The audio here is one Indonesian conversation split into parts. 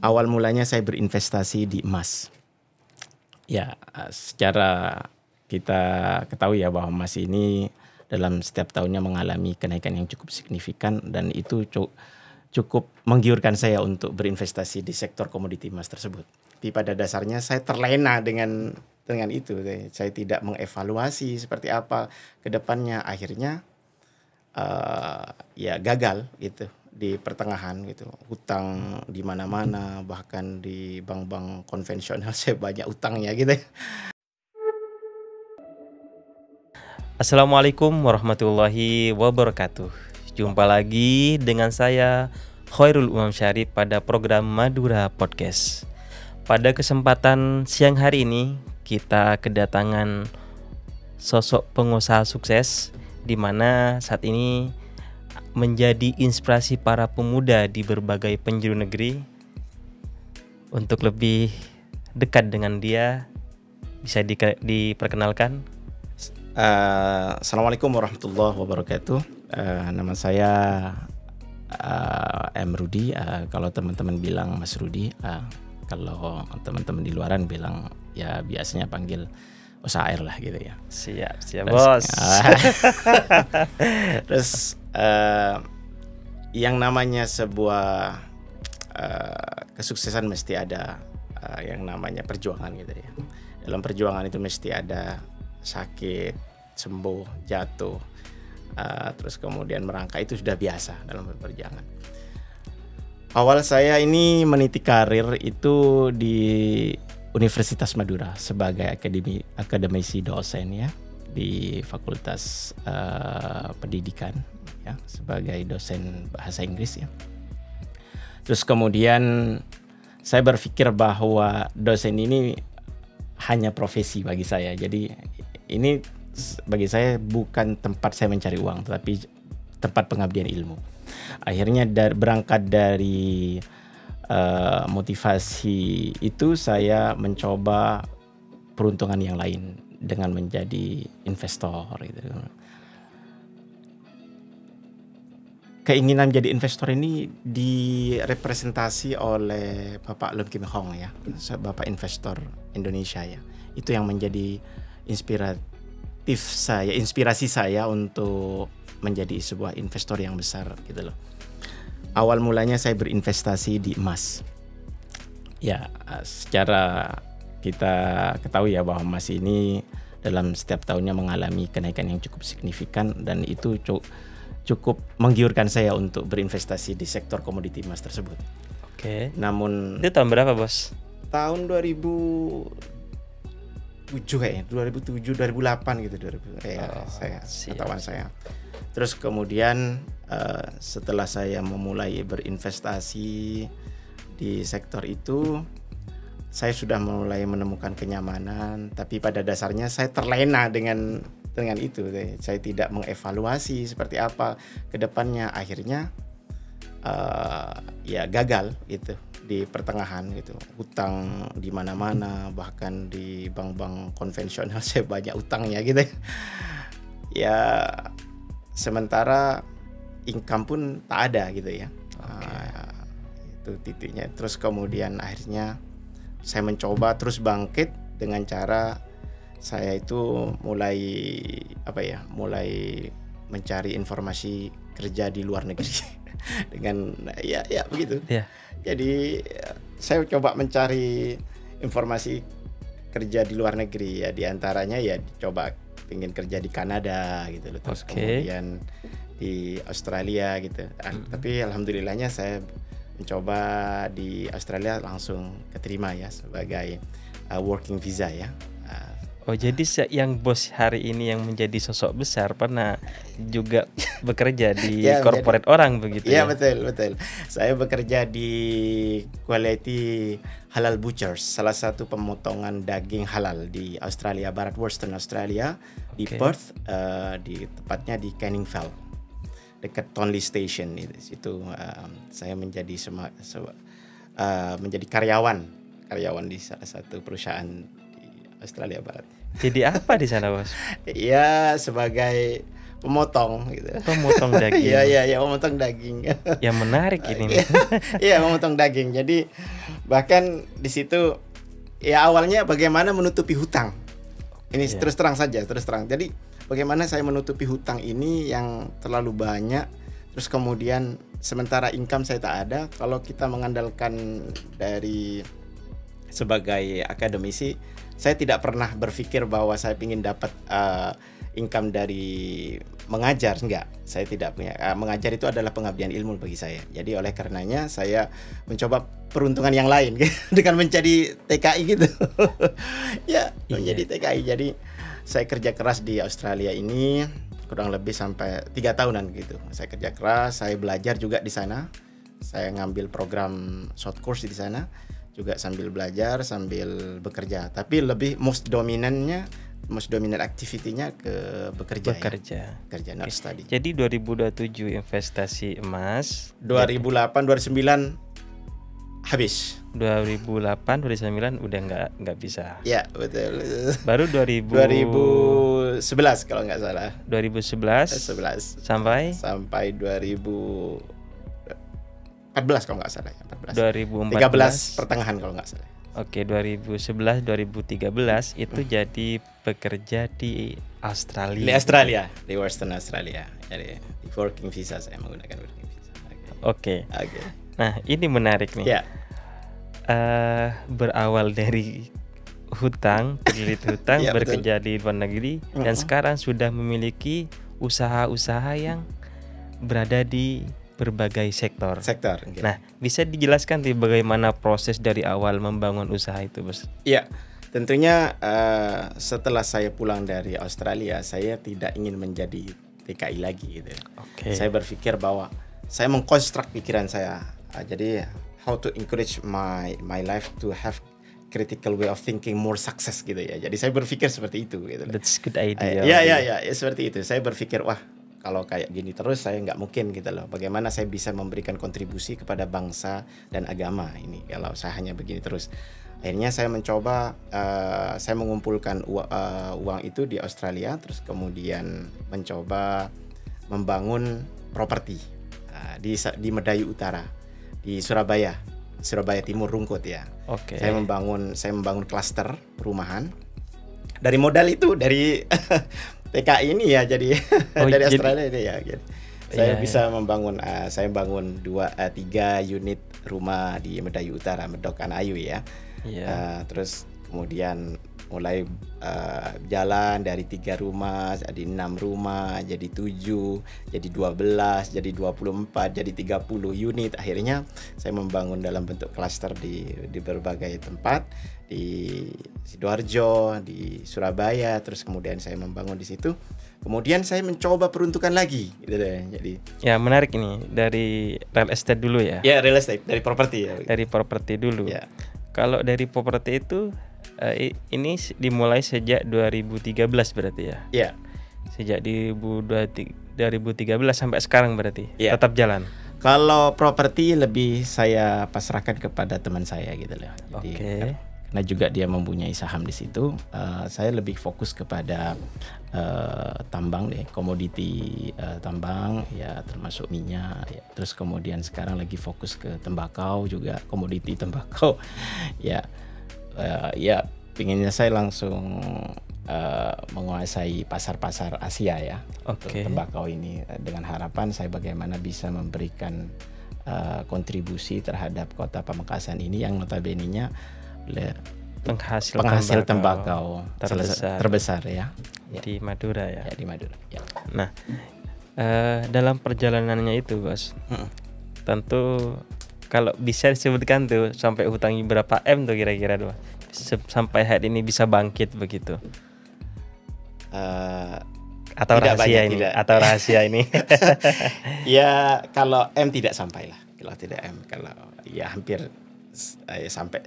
Awal mulanya saya berinvestasi di emas. Ya, secara kita ketahui ya bahwa emas ini dalam setiap tahunnya mengalami kenaikan yang cukup signifikan dan itu cukup menggiurkan saya untuk berinvestasi di sektor komoditi emas tersebut. Tapi pada dasarnya saya terlena dengan itu. Saya tidak mengevaluasi seperti apa ke depannya. Akhirnya ya gagal gitu di pertengahan gitu. Hutang di mana-mana, bahkan di bank-bank konvensional saya banyak utangnya gitu. Assalamualaikum warahmatullahi wabarakatuh. Jumpa lagi dengan saya Khairul Umam Syarif pada program Madura Podcast. Pada kesempatan siang hari ini kita kedatangan sosok pengusaha sukses di mana saat ini menjadi inspirasi para pemuda di berbagai penjuru negeri. Untuk lebih dekat dengan dia, bisa diperkenalkan. Assalamualaikum warahmatullahi wabarakatuh. Nama saya M. Rudi. Kalau teman-teman bilang Mas Rudi, kalau teman-teman di luaran bilang ya biasanya panggil Osair lah gitu ya. Siap bos. Terus yang namanya sebuah kesuksesan mesti ada yang namanya perjuangan gitu ya. Dalam perjuangan itu mesti ada sakit, sembuh, jatuh, terus kemudian merangkak, itu sudah biasa dalam perjuangan. Awal saya ini meniti karir itu di Universitas Madura sebagai akademisi dosen ya di Fakultas Pendidikan ya sebagai dosen bahasa Inggris ya. Terus kemudian saya berpikir bahwa dosen ini hanya profesi bagi saya. Jadi ini bagi saya bukan tempat saya mencari uang, tetapi tempat pengabdian ilmu. Akhirnya berangkat dari motivasi itu saya mencoba peruntungan yang lain dengan menjadi investor gitu. Keinginan menjadi investor ini direpresentasi oleh Bapak Lum Kim Hong ya, Bapak investor Indonesia ya. Itu yang menjadi inspirasi saya untuk menjadi sebuah investor yang besar gitu loh. Awal mulanya saya berinvestasi di emas. Ya, secara kita ketahui ya bahwa emas ini dalam setiap tahunnya mengalami kenaikan yang cukup signifikan dan itu cukup menggiurkan saya untuk berinvestasi di sektor komoditi emas tersebut. Oke. Namun itu tahun berapa bos? Tahun 2007 kayaknya, 2008 gitu, pengetahuan saya. Terus kemudian setelah saya memulai berinvestasi di sektor itu, saya sudah mulai menemukan kenyamanan, tapi pada dasarnya saya terlena dengan itu. Saya tidak mengevaluasi seperti apa ke depannya. Akhirnya ya gagal gitu di pertengahan gitu. Hutang di mana-mana, bahkan di bank-bank konvensional saya banyak utangnya gitu. Ya sementara income pun tak ada gitu ya. Itu titiknya. Terus kemudian akhirnya saya mencoba terus bangkit dengan cara saya itu mulai mencari informasi kerja di luar negeri dengan ya begitu. Yeah. Jadi saya coba mencari informasi kerja di luar negeri ya, diantaranya ya coba pengen kerja di Kanada gitu loh, terus kemudian di Australia gitu. Tapi alhamdulillahnya saya mencoba di Australia langsung keterima ya sebagai working visa ya. Oh jadi yang bos hari ini yang menjadi sosok besar pernah juga bekerja di corporate orang begitu ya? Iya betul. Saya bekerja di Quality Halal Butchers, salah satu pemotongan daging halal di Australia Barat, Western Australia, di Perth, tepatnya di Canning Vale, dekat Tonley Station itu. Situ saya menjadi menjadi karyawan di salah satu perusahaan di Australia Barat. Jadi apa di sana bos? Ya sebagai pemotong gitu. Pemotong daging. Iya, pemotong daging. Yang menarik ini. Iya, memotong daging. Jadi bahkan di situ ya awalnya bagaimana menutupi hutang. Ini terus terang saja, terus terang. Jadi bagaimana saya menutupi hutang ini yang terlalu banyak. Terus kemudian sementara income saya tak ada. Kalau kita mengandalkan dari sebagai akademisi, saya tidak pernah berpikir bahwa saya ingin dapat income dari mengajar, enggak. Saya tidak punya. Mengajar itu adalah pengabdian ilmu bagi saya. Jadi oleh karenanya saya mencoba peruntungan yang lain dengan menjadi TKI gitu. Menjadi TKI. Jadi saya kerja keras di Australia ini kurang lebih sampai 3 tahunan gitu. Saya kerja keras, saya belajar juga di sana. Saya ngambil program short course di sana, juga sambil belajar, sambil bekerja. Tapi lebih most dominant activity-nya ke bekerja. Kerja, not study. Jadi 2027 investasi emas, 2008 2009 habis. 2008 2009 udah nggak bisa. Ya, betul. Baru 2011 kalau nggak salah. 2011 sampai 2014 kalau nggak salah ya, 2014 13 pertengahan kalau nggak salah. Oke, 2011 2013 itu jadi bekerja di Australia. Di Australia, di Western Australia. Jadi di working visa, saya menggunakan working visa. Oke. Nah, ini menarik nih. Ya. Berawal dari hutang, terlilit hutang, Ya, bekerja di luar negeri, dan sekarang sudah memiliki usaha-usaha yang berada di berbagai sektor. Okay. Nah, bisa dijelaskan bagaimana proses dari awal membangun usaha itu, Bos? Iya, tentunya setelah saya pulang dari Australia, saya tidak ingin menjadi TKI lagi gitu. Saya berpikir bahwa saya mengkonstruk pikiran saya. Jadi how to encourage my life to have critical way of thinking, more success gitu ya. Jadi saya berpikir seperti itu gitu. That's good idea. Ya, seperti itu. Saya berpikir kalau kayak gini terus saya nggak mungkin gitu loh. Bagaimana saya bisa memberikan kontribusi kepada bangsa dan agama ini kalau saya hanya begini terus. Akhirnya saya mencoba, saya mengumpulkan uang itu di Australia, terus kemudian mencoba membangun properti di Medayu Utara, di Surabaya Timur Rungkut ya. Saya membangun klaster perumahan. Dari modal itu dari TKI ini ya, jadi dari Australia ini ya. Gitu. Saya bisa membangun, saya bangun 3 unit rumah di Medayu Utara, Medokan Ayu ya. Terus kemudian mulai jalan dari 3 rumah jadi 6 rumah, jadi 7, jadi 12, jadi 24, jadi 30 unit. Akhirnya saya membangun dalam bentuk klaster di berbagai tempat, di Sidoarjo, di Surabaya, terus kemudian saya membangun di situ. Kemudian saya mencoba peruntukan lagi gitu deh. Jadi ya menarik ini, dari real estate dulu ya. Ya, real estate, dari properti ya. Dari properti dulu. Ya. Kalau dari properti itu ini dimulai sejak 2013 berarti ya? Iya. Sejak 2013 sampai sekarang berarti tetap jalan? Kalau properti lebih saya pasrahkan kepada teman saya gitu loh. Jadi karena juga dia mempunyai saham di situ, saya lebih fokus kepada tambang deh, komoditi tambang ya, termasuk minyak ya. Terus kemudian sekarang lagi fokus ke tembakau juga, komoditi tembakau ya. Pinginnya saya langsung menguasai pasar-pasar Asia ya untuk tembakau ini, dengan harapan saya bagaimana bisa memberikan kontribusi terhadap kota Pamekasan ini yang notabene-nya penghasil tembakau terbesar ya di Madura ya. Di Madura ya. Nah, dalam perjalanannya itu Bos, tentu kalau bisa disebutkan tuh sampai hutangi berapa M tuh kira-kira tuh sampai hari ini bisa bangkit begitu, atau rahasia ini? Atau rahasia ini? Ya kalau M tidak sampai lah, kalau tidak M, kalau ya hampir sampai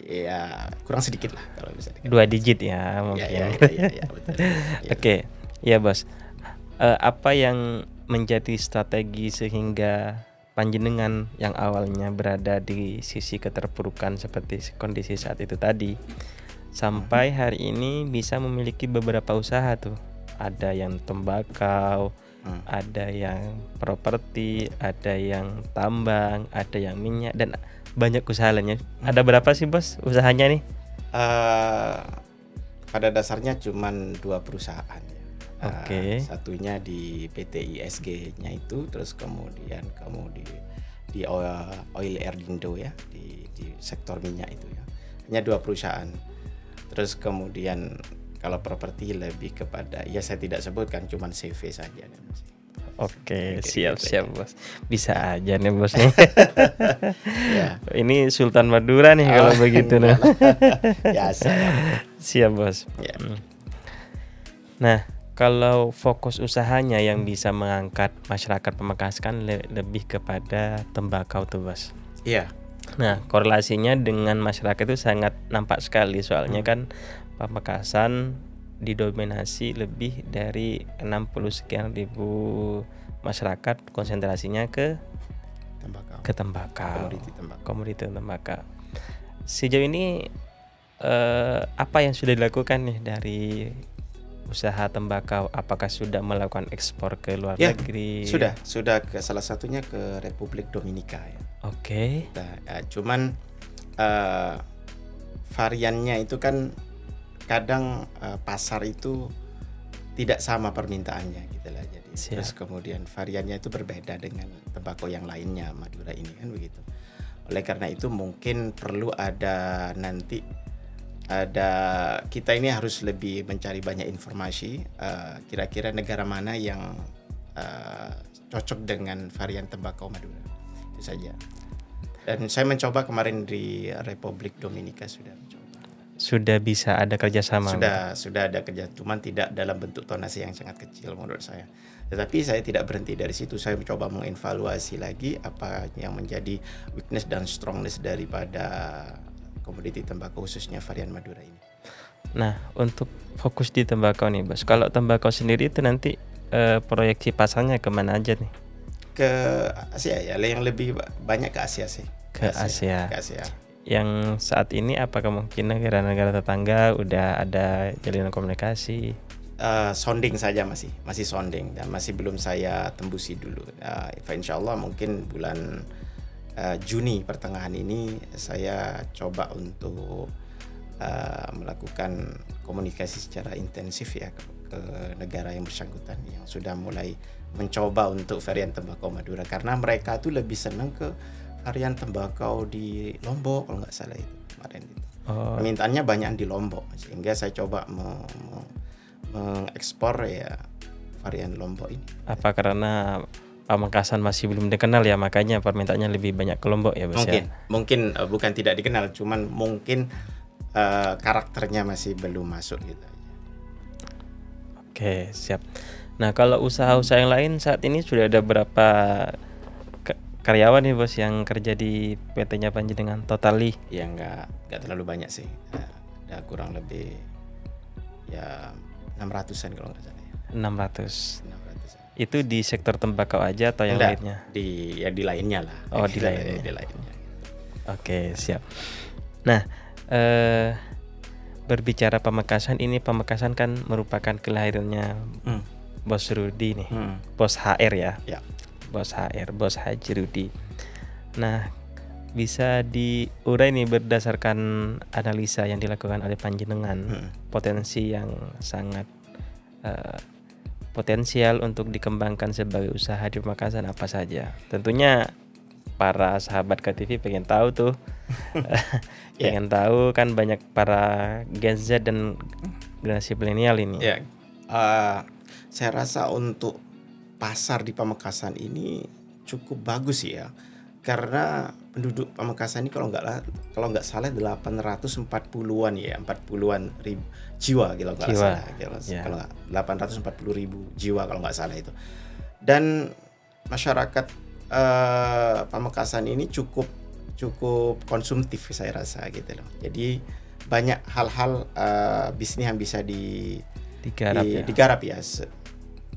ya kurang sedikit lah kalau bisa dikatakan. 2 digit ya mungkin. Ya, betul. Oke, ya Bos. Apa yang menjadi strategi sehingga panjenengan yang awalnya berada di sisi keterpurukan seperti kondisi saat itu tadi, sampai hari ini bisa memiliki beberapa usaha tuh? ada yang tembakau, ada yang properti, ada yang tambang, ada yang minyak, dan banyak usaha lainnya. Ada berapa sih bos usahanya nih? Pada dasarnya cuma 2 perusahaan ya. Oke. Satunya di PT ISG-nya itu, terus kemudian di Oil Erdindo ya, di sektor minyak itu ya. Hanya 2 perusahaan. Terus kemudian kalau properti lebih kepada, ya saya tidak sebutkan, cuman CV saja. Oke, Gitu siap bos. Bisa aja nih bos nih. Ya. Ini Sultan Madura nih kalau begitu nih. Ya, Siap bos. Ya. Nah, kalau fokus usahanya yang bisa mengangkat masyarakat Pamekasan lebih kepada tembakau tuh bos. Iya. Nah, korelasinya dengan masyarakat itu sangat nampak sekali, soalnya kan Pamekasan didominasi lebih dari 60 sekian ribu masyarakat, konsentrasinya ke tembakau. Komoditi tembakau. Sejauh ini apa yang sudah dilakukan nih dari usaha tembakau? Apakah sudah melakukan ekspor ke luar negeri? Sudah ke salah satunya ke Republik Dominika ya. Oke. Cuman variannya itu kan kadang pasar itu tidak sama permintaannya gitu lah. Jadi terus kemudian variannya itu berbeda dengan tembakau yang lainnya Madura ini kan begitu. Oleh karena itu mungkin perlu ada kita ini harus lebih mencari banyak informasi kira-kira negara mana yang cocok dengan varian tembakau Madura. Itu saja. Dan saya mencoba kemarin di Republik Dominika sudah bisa ada kerjasama. Sudah ada kerja, cuman tidak dalam bentuk tonase yang sangat kecil menurut saya. Tetapi saya tidak berhenti dari situ. Saya mencoba mengevaluasi lagi apa yang menjadi weakness dan strongness daripada komoditi tembakau khususnya varian Madura ini. Nah, untuk fokus di tembakau nih, Bos. Kalau tembakau sendiri itu nanti proyeksi pasarnya kemana aja nih? Ke Asia ya, yang lebih banyak ke Asia sih. Ke Asia. Yang saat ini apakah mungkin negara-negara tetangga udah ada jalinan komunikasi? Sounding saja masih sounding dan masih belum saya tembusi dulu. Insya Allah mungkin bulan Juni pertengahan ini saya coba untuk melakukan komunikasi secara intensif ya ke negara yang bersangkutan yang sudah mulai mencoba untuk varian tembakau Madura, karena mereka tuh lebih senang ke varian tembakau di Lombok kalau nggak salah itu kemarin itu. Permintaannya banyak di Lombok, sehingga saya coba mengekspor ya varian Lombok ini. Apa karena Pamekasan masih belum dikenal ya, makanya permintaannya lebih banyak ke Lombok ya, Bos? Mungkin bukan tidak dikenal, cuman mungkin karakternya masih belum masuk gitu. Oke, siap. Nah, kalau usaha-usaha yang lain saat ini sudah ada berapa karyawan nih, Bos, yang kerja di PT-nya Panjenengan totali? Ya nggak terlalu banyak sih. Ada kurang lebih ya 600-an kalau nggak salah ya. 600. Itu di sektor tembakau aja atau yang lainnya? Di lainnya lah. Oh, di lainnya. Di lainnya. Oke, siap. Nah, berbicara Pamekasan, ini Pamekasan kan merupakan kelahirannya Bos Rudi nih. Bos HR ya. Ya. Bos HR, Bos Haji Rudi. Nah, bisa diurai nih berdasarkan analisa yang dilakukan oleh Panjenengan, potensi yang sangat potensial untuk dikembangkan sebagai usaha di Pamekasan apa saja? Tentunya para sahabat KTV pengen tahu tuh, pengen tahu kan banyak para Gen Z dan generasi milenial ini. Ya, saya rasa untuk pasar di Pamekasan ini cukup bagus ya, karena penduduk Pamekasan ini kalau nggak salah 840-an ya, 40-an ribu jiwa kalau nggak salah, kalau 840 ribu jiwa kalau nggak salah itu. Dan masyarakat Pamekasan ini cukup konsumtif saya rasa gitu loh. Jadi banyak hal-hal bisnis yang bisa digarap ya.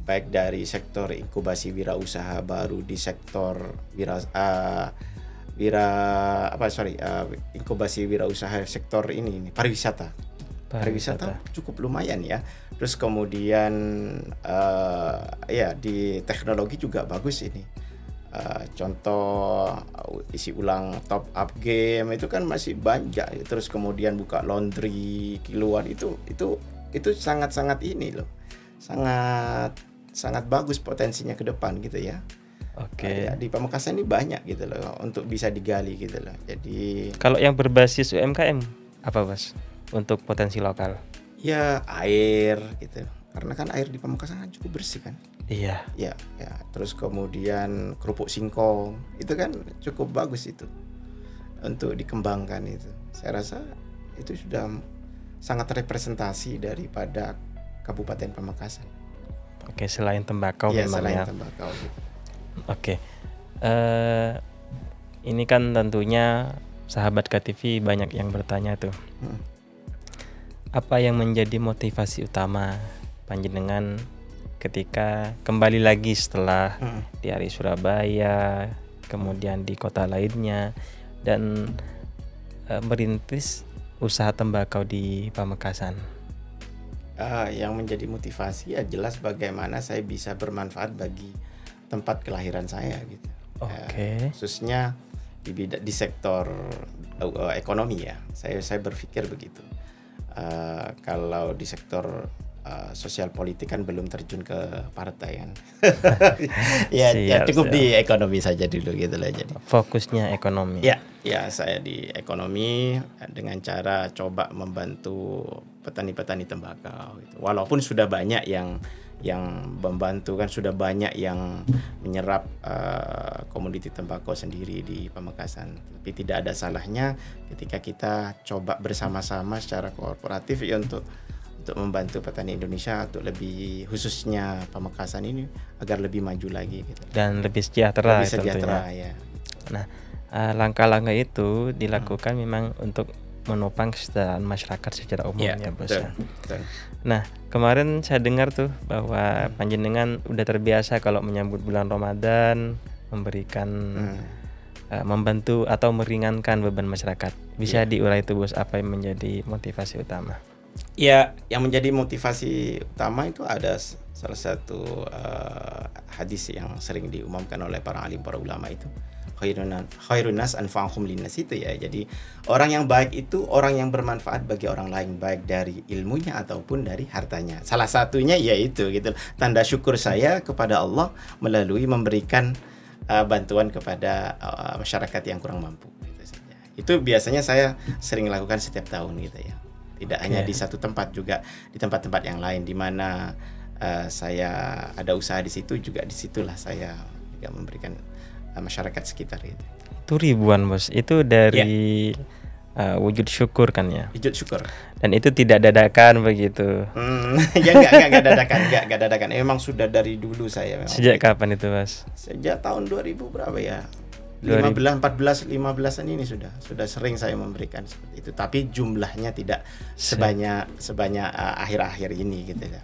Baik dari sektor inkubasi wirausaha baru, di sektor inkubasi wirausaha sektor ini pariwisata. pariwisata cukup lumayan ya. Terus kemudian ya di teknologi juga bagus ini. Contoh isi ulang top up game itu kan masih banyak. Terus kemudian buka laundry kiloan itu sangat ini loh. Sangat bagus potensinya ke depan gitu ya. Oke. Ya, di Pamekasan ini banyak gitu loh untuk bisa digali gitu loh. Jadi kalau yang berbasis UMKM apa Bos untuk potensi lokal? Ya air gitu. Karena kan air di Pamekasan kan cukup bersih kan. Iya. Ya. Terus kemudian kerupuk singkong itu kan cukup bagus itu untuk dikembangkan itu. Saya rasa itu sudah sangat representasi daripada Kabupaten Pamekasan. Oke, selain tembakau Ya, memang selain ya. tembakau gitu. Oke. Ini kan tentunya sahabat KTV banyak yang bertanya tuh. Apa yang menjadi motivasi utama panjenengan ketika kembali lagi setelah di hari Surabaya, kemudian di kota lainnya, dan merintis usaha tembakau di Pamekasan? Yang menjadi motivasi ya jelas bagaimana saya bisa bermanfaat bagi tempat kelahiran saya gitu. Oke. Khususnya di sektor ekonomi ya. Saya berpikir begitu. Kalau di sektor sosial politik kan belum terjun ke partai kan. ya cukup di ekonomi saja dulu gitu lah jadi. Fokusnya ekonomi. Ya saya di ekonomi dengan cara coba membantu petani-petani tembakau gitu. Walaupun sudah banyak yang membantu kan, sudah banyak yang menyerap komoditi tembakau sendiri di Pamekasan. Tapi tidak ada salahnya ketika kita coba bersama-sama secara kooperatif ya untuk membantu petani Indonesia untuk lebih khususnya Pamekasan ini agar lebih maju lagi gitu. Dan lebih sejahtera. Lebih sejahtera ya. Nah, langkah-langkah itu dilakukan memang untuk menopang kesejahteraan masyarakat secara umum ya Bos. Betul. Nah, kemarin saya dengar tuh bahwa panjenengan udah terbiasa kalau menyambut bulan Ramadan memberikan membantu atau meringankan beban masyarakat. Bisa diurai tuh Bos, apa yang menjadi motivasi utama? Ya, yang menjadi motivasi utama itu ada salah satu hadis yang sering diumumkan oleh para alim, para ulama itu. Khairun nas anfa'uhum linnas itu ya. Jadi orang yang baik itu orang yang bermanfaat bagi orang lain, baik dari ilmunya ataupun dari hartanya. Salah satunya yaitu gitu tanda syukur saya kepada Allah melalui memberikan bantuan kepada masyarakat yang kurang mampu gitu saja. Itu biasanya saya sering lakukan setiap tahun gitu ya. Tidak hanya di satu tempat, juga di tempat-tempat yang lain di mana saya ada usaha di situ, juga disitulah saya juga memberikan masyarakat sekitar itu. Itu ribuan Bos, itu dari wujud syukur kan ya? Wujud syukur. Dan itu tidak dadakan begitu? Ya enggak dadakan. Emang sudah dari dulu saya. Sejak kapan itu Bos? Sejak tahun 2000 berapa ya? 15-an ini sudah sering saya memberikan seperti itu. Tapi jumlahnya tidak sebanyak akhir-akhir ini gitu ya.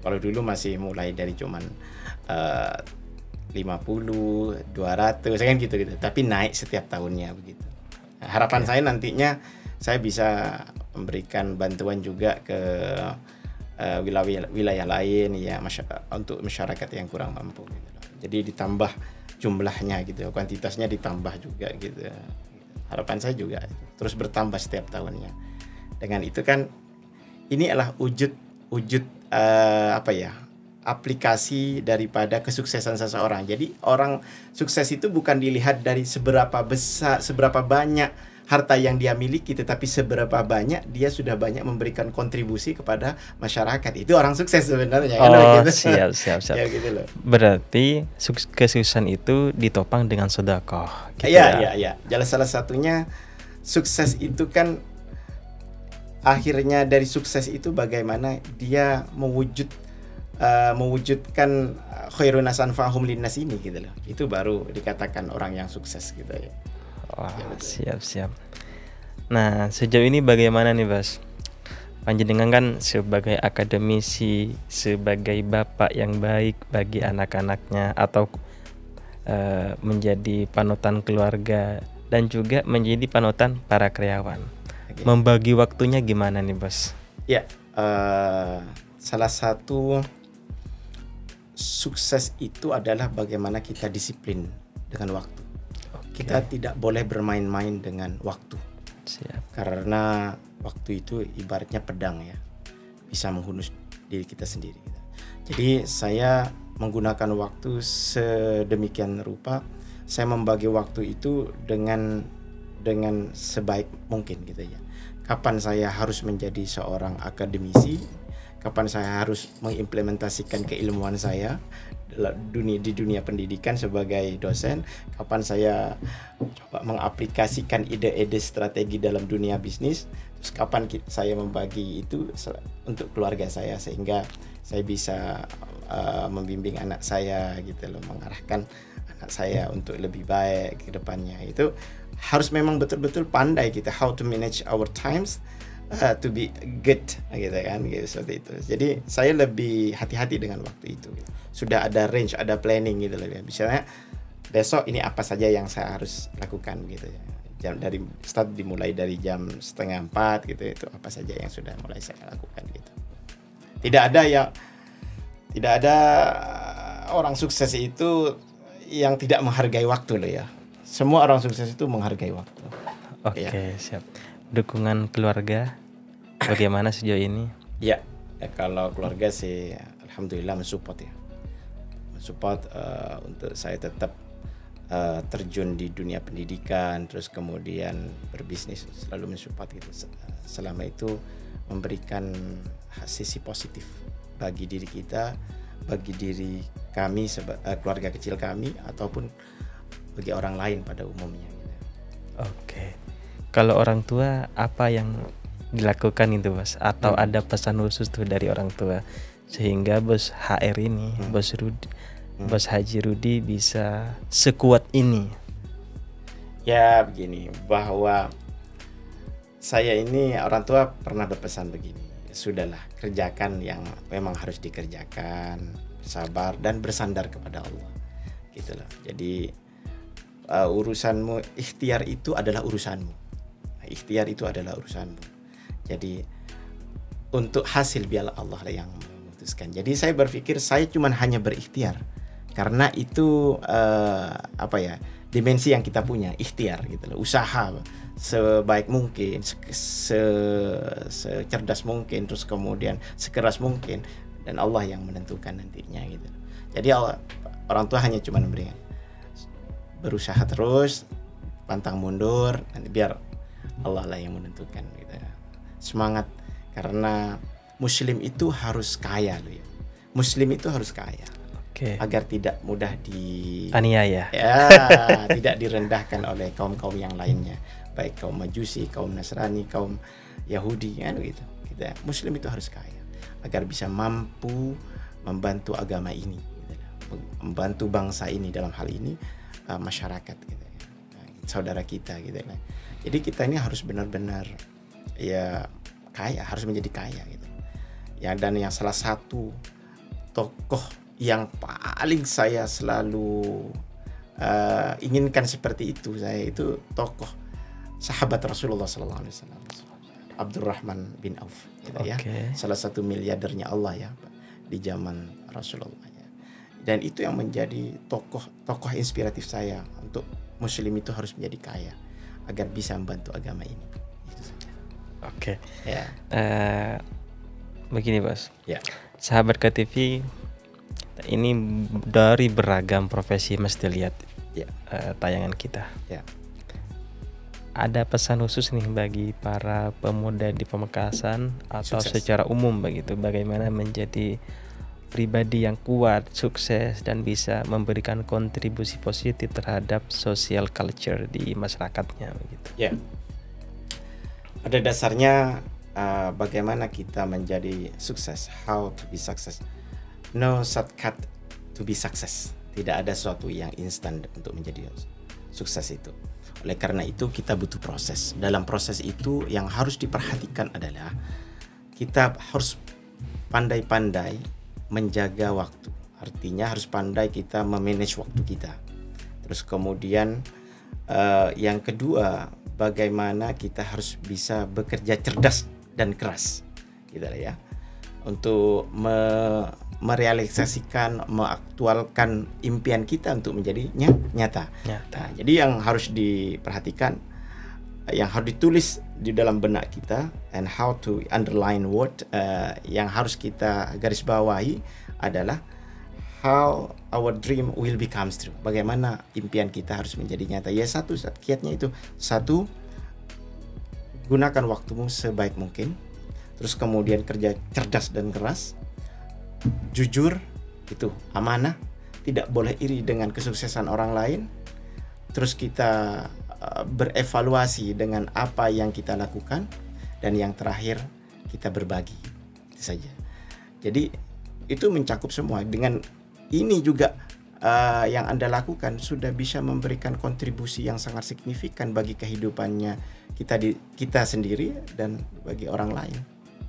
Kalau dulu masih mulai dari cuman 50, 200 kan gitu. Tapi naik setiap tahunnya begitu. Nah, harapan saya nantinya saya bisa memberikan bantuan juga ke wilayah lain ya, untuk masyarakat yang kurang mampu gitu. Jadi ditambah jumlahnya gitu, kuantitasnya ditambah juga gitu. Harapan saya juga terus bertambah setiap tahunnya. Dengan itu kan ini adalah wujud aplikasi daripada kesuksesan seseorang. Jadi orang sukses itu bukan dilihat dari seberapa banyak harta yang dia miliki, tetapi seberapa banyak dia sudah banyak memberikan kontribusi kepada masyarakat. Itu orang sukses sebenarnya. Oh, gitu. Siap. Ya, gitu loh. Berarti kesuksesan itu ditopang dengan sedekah. Gitu Iya. Jelas salah satunya sukses itu kan akhirnya dari sukses itu bagaimana dia mewujudkan khairun nas anfa'uhum linnas ini gitu loh. Itu baru dikatakan orang yang sukses gitu ya. Siap. Nah, sejauh ini bagaimana nih Bos? Panjenengan kan sebagai akademisi, sebagai bapak yang baik bagi anak-anaknya, atau menjadi panutan keluarga dan juga menjadi panutan para karyawan. Membagi waktunya gimana nih Bos? Ya, salah satu sukses itu adalah bagaimana kita disiplin dengan waktu. Kita tidak boleh bermain-main dengan waktu. Siap. Karena waktu itu ibaratnya pedang ya, bisa menghunus diri kita sendiri. Jadi saya menggunakan waktu sedemikian rupa, saya membagi waktu itu dengan sebaik mungkin gitu ya. Kapan saya harus menjadi seorang akademisi, kapan saya harus mengimplementasikan keilmuan saya di dunia pendidikan sebagai dosen, kapan saya coba mengaplikasikan ide-ide strategi dalam dunia bisnis, terus kapan saya membagi itu untuk keluarga saya sehingga saya bisa membimbing anak saya gitu loh, mengarahkan anak saya untuk lebih baik ke depannya. Itu harus memang betul-betul pandai kita how to manage our times to be good gitu kan, gitu, seperti itu. Jadi saya lebih hati-hati dengan waktu itu gitu. Sudah ada range, ada planning gitu loh ya. Misalnya besok ini apa saja yang saya harus lakukan gitu ya. Dimulai dari jam 3:30 gitu, itu apa saja yang sudah mulai saya lakukan gitu. Tidak ada orang sukses itu yang tidak menghargai waktu loh ya. Semua orang sukses itu menghargai waktu. Oke, Ya. siap. Dukungan keluarga bagaimana sejauh ini? Ya, kalau keluarga sih alhamdulillah mensupport ya. Mensupport untuk saya tetap terjun di dunia pendidikan, terus kemudian berbisnis, selalu mensupport gitu. Selama itu memberikan sisi positif bagi diri kita, bagi diri kami, keluarga kecil kami, ataupun bagi orang lain pada umumnya gitu. Oke. Kalau orang tua apa yang dilakukan itu Bos? Atau ada pesan khusus tuh dari orang tua sehingga Bos HR ini, Bos Haji Rudi bisa sekuat ini? Ya begini, bahwa saya ini orang tua pernah berpesan begini, sudahlah kerjakan yang memang harus dikerjakan, bersabar dan bersandar kepada Allah gitu loh. Jadi urusanmu, ikhtiar itu adalah urusanmu. Ikhtiar itu adalah urusanmu. Jadi untuk hasil biarlah Allah lah yang memutuskan. Jadi saya berpikir saya cuma hanya berikhtiar karena itu dimensi yang kita punya, ikhtiar gitu loh. Usaha sebaik mungkin, secerdas mungkin, terus kemudian sekeras mungkin, dan Allah yang menentukan nantinya gitu. Jadi orang tua hanya cuma memberikan berusaha terus, pantang mundur, nanti biar Allah lah yang menentukan gitu. Semangat, karena muslim itu harus kaya loh ya. Muslim itu harus kaya. Agar tidak mudah aniaya. Ya, tidak direndahkan oleh kaum-kaum yang lainnya, baik kaum Majusi, kaum Nasrani, kaum Yahudi kan gitu. Kita muslim itu harus kaya agar bisa mampu membantu agama ini gitu. Membantu bangsa ini, dalam hal ini masyarakat gitu ya. Saudara kita gitu ya. Jadi kita ini harus benar-benar ya kaya, harus menjadi kaya gitu. Ya, dan yang salah satu tokoh yang paling saya selalu inginkan seperti itu, saya itu tokoh sahabat Rasulullah SAW, Abdurrahman bin Auf gitu ya. Salah satu miliardernya Allah ya di zaman Rasulullah ya. Dan itu yang menjadi tokoh inspiratif saya untuk muslim itu harus menjadi kaya agar bisa membantu agama ini. Itu saja. Ya. Begini Bos. Ya. Sahabat KTV ini dari beragam profesi mesti lihat tayangan kita. Ya. Ada pesan khusus nih bagi para pemuda di Pamekasan atau secara umum begitu, bagaimana menjadi pribadi yang kuat, sukses, dan bisa memberikan kontribusi positif terhadap social culture di masyarakatnya begitu. Ya. Pada dasarnya bagaimana kita menjadi sukses, how to be success. No shortcut to be success. Tidak ada sesuatu yang instan untuk menjadi sukses itu. Oleh karena itu kita butuh proses. Dalam proses itu yang harus diperhatikan adalah kita harus pandai-pandai menjaga waktu. Artinya harus pandai kita memanage waktu kita. Terus kemudian yang kedua, bagaimana kita harus bisa bekerja cerdas dan keras, gitu ya, untuk merealisasikan, mengaktualkan impian kita untuk menjadi nyata. Nah, jadi yang harus diperhatikan, yang harus ditulis di dalam benak kita, and how to underline word, yang harus kita garis bawahi adalah how our dream will become true. Bagaimana impian kita harus menjadi nyata. Ya, kiatnya itu satu, gunakan waktumu sebaik mungkin. Terus kemudian kerja cerdas dan keras, jujur, itu amanah, tidak boleh iri dengan kesuksesan orang lain. Terus kita berevaluasi dengan apa yang kita lakukan, dan yang terakhir kita berbagi. Itu saja. Jadi itu mencakup semua. Dengan ini juga yang Anda lakukan sudah bisa memberikan kontribusi yang sangat signifikan bagi kehidupannya kita sendiri dan bagi orang lain,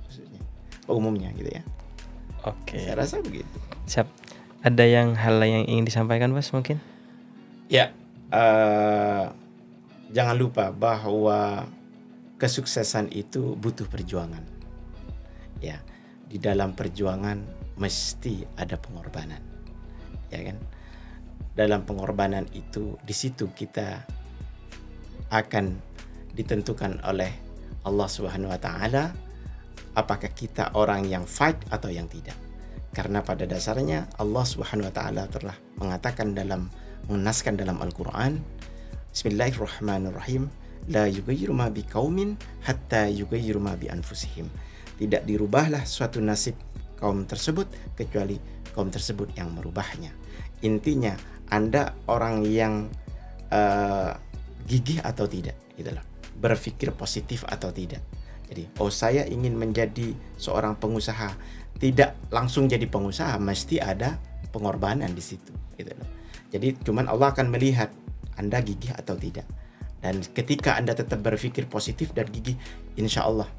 khususnya umumnya, gitu ya. Oke. Saya rasa begitu. Siap. Ada hal yang ingin disampaikan, Bos, mungkin? Ya, jangan lupa bahwa kesuksesan itu butuh perjuangan. Ya, di dalam perjuangan mesti ada pengorbanan. Ya kan? Dalam pengorbanan itu, di situ kita akan ditentukan oleh Allah Subhanahu wa taala apakah kita orang yang fight atau yang tidak. Karena pada dasarnya Allah Subhanahu wa taala telah mengatakan mengenaskan dalam Al-Qur'an, Bismillahirrahmanirrahim, la yughayyiru ma biqaumin hatta yughayyiru ma bi anfusihim. Tidak dirubahlah suatu nasib kaum tersebut kecuali kaum tersebut yang merubahnya. Intinya, Anda orang yang gigih atau tidak, itulah. Berpikir positif atau tidak. Jadi, saya ingin menjadi seorang pengusaha, tidak langsung jadi pengusaha, mesti ada pengorbanan di situ, gitu loh. Jadi, cuman Allah akan melihat Anda gigih atau tidak. Dan ketika Anda tetap berpikir positif dan gigih, insya Allah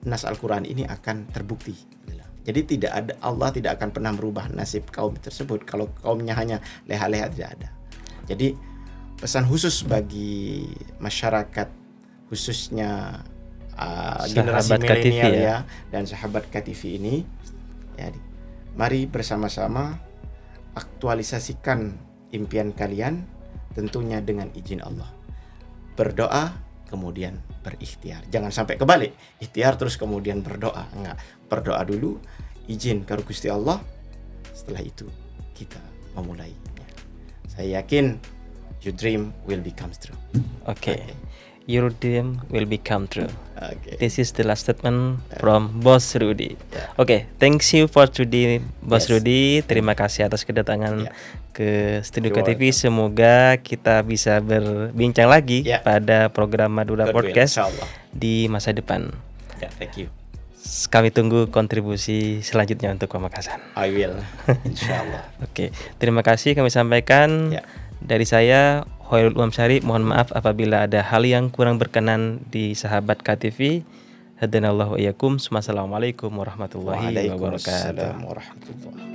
nas Al-Quran ini akan terbukti. Jadi Allah tidak akan pernah merubah nasib kaum tersebut kalau kaumnya hanya leha-leha, tidak ada. Jadi pesan khusus bagi masyarakat, khususnya generasi milenial ya, dan sahabat KTV ini, ya, mari bersama-sama aktualisasikan impian kalian, tentunya dengan izin Allah. Berdoa, kemudian berikhtiar. Jangan sampai kebalik, ikhtiar terus kemudian berdoa. Enggak, berdoa dulu, izin ke Gusti Allah, setelah itu kita memulai. Saya yakin your dream will become true. Okay. Your dream will become true. Okay. This is the last statement from Bos Rudy. Okay, thanks you for today, Bos Rudy. Terima kasih atas kedatangan ke Studio KTV. Semoga kita bisa berbincang lagi pada program Madura Podcast di masa depan. Thank you. Kami tunggu kontribusi selanjutnya untuk Pamekasan. I will, insyaallah. Oke, terima kasih kami sampaikan dari saya. Khairul Umam Syarif, mohon maaf apabila ada hal yang kurang berkenan di sahabat KTV. Hadanallahu wa iyyakum. Wassalamualaikum warahmatullahi wabarakatuh.